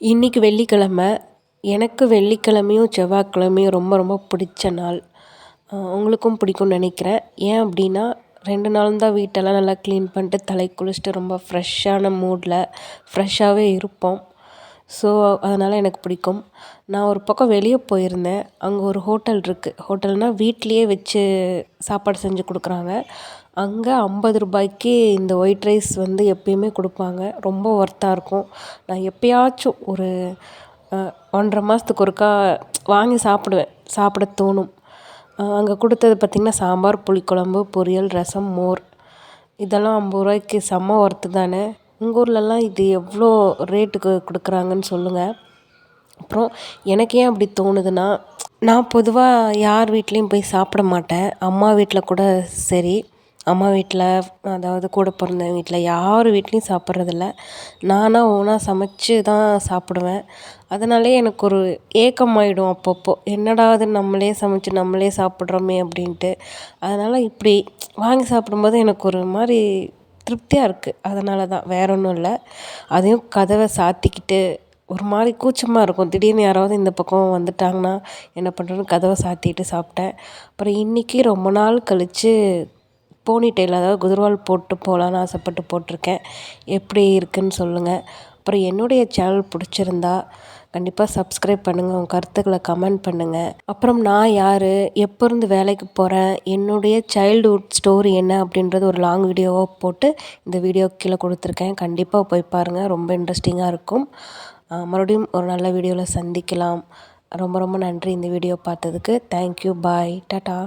இன்றைக்கி வெள்ளிக்கிழமை. எனக்கு வெள்ளிக்கிழமையும் செவ்வாய்க்கிழமையும் ரொம்ப ரொம்ப பிடிச்ச நாள். உங்களுக்கும் பிடிக்கும்னு நினைக்கிறேன். ஏன் அப்படின்னா 2 நாளும் தான் வீட்டெல்லாம் நல்லா க்ளீன் பண்ணிட்டு தலைக்கு குளிச்சுட்டு ரொம்ப ஃப்ரெஷ்ஷான மூடில் ஃப்ரெஷ்ஷாகவே இருப்போம். ஸோ அதனால் எனக்கு பிடிக்கும். நான் ஒரு பக்கம் வெளியே போயிருந்தேன். அங்கே ஒரு ஹோட்டல் இருக்குது. ஹோட்டல்னால் வீட்லேயே வச்சு சாப்பாடு செஞ்சு கொடுக்குறாங்க. அங்கே 50 ரூபாய்க்கு இந்த ஒயிட் ரைஸ் வந்து எப்பயுமே கொடுப்பாங்க. ரொம்ப ஒர்த்தாக இருக்கும். நான் எப்பயாச்சும் ஒரு 1.5 மாதத்துக்கு ஒருக்கா வாங்கி சாப்பிடுவேன். சாப்பிட தோணும். அங்கே கொடுத்தது பார்த்திங்கன்னா சாம்பார், புளிக்குழம்பு, பொரியல், ரசம், மோர். இதெல்லாம் 50 ரூபாய்க்கு செம்ம ஒர்த்து தானே. உங்கள் ஊர்லலாம் இது எவ்வளோ ரேட்டுக்கு கொடுக்குறாங்கன்னு சொல்லுங்கள். அப்புறம் எனக்கு ஏன் அப்படி தோணுதுன்னா, நான் பொதுவாக யார் வீட்லேயும் போய் சாப்பிட மாட்டேன். அம்மா வீட்டில் கூட சரி, அம்மா வீட்டில் அதாவது கூட பிறந்த வீட்டில் யார் வீட்லேயும் சாப்பிட்றதில்ல. நானாக ஓனாக சமைச்சு தான் சாப்பிடுவேன். அதனாலே எனக்கு ஒரு ஏக்கமாயிடும் அப்பப்போ. என்னடா அது நம்மளே சமைச்சு நம்மளே சாப்பிட்றோமே அப்படின்ட்டு. அதனால் இப்படி வாங்கி சாப்பிடும்போது எனக்கு ஒரு மாதிரி திருப்தியாக இருக்குது. அதனால தான், வேற ஒன்றும் இல்லை. அதையும் கதவை சாத்திக்கிட்டு ஒரு மாதிரி கூச்சமாக இருக்கும். திடீர்னு யாராவது இந்த பக்கம் வந்துட்டாங்கன்னா என்ன பண்ணுறேன்னு கதவை சாத்திட்டு சாப்பிட்டேன். அப்புறம் இன்றைக்கி ரொம்ப நாள் கழித்து போனிடெயில், அதாவது குதிரவால் போட்டு போகலான்னு ஆசைப்பட்டு போட்டிருக்கேன். எப்படி இருக்குன்னு சொல்லுங்கள். அப்புறம் என்னுடைய சேனல் பிடிச்சிருந்தா கண்டிப்பாக சப்ஸ்கிரைப் பண்ணுங்கள். உங்கள் கருத்துக்களை கமெண்ட் பண்ணுங்கள். அப்புறம் நான் யார், எப்போ இருந்து வேலைக்கு போகிறேன், என்னுடைய சைல்டுஹுட் ஸ்டோரி என்ன அப்படின்றது ஒரு லாங் வீடியோவாக போட்டு இந்த வீடியோ கீழே கொடுத்துருக்கேன். கண்டிப்பாக போய் பாருங்கள். ரொம்ப இன்ட்ரெஸ்டிங்காக இருக்கும். மறுபடியும் ஒரு நல்ல வீடியோவில் சந்திக்கலாம். ரொம்ப ரொம்ப நன்றி இந்த வீடியோ பார்த்ததுக்கு. தேங்க்யூ. பாய். டாட்டா.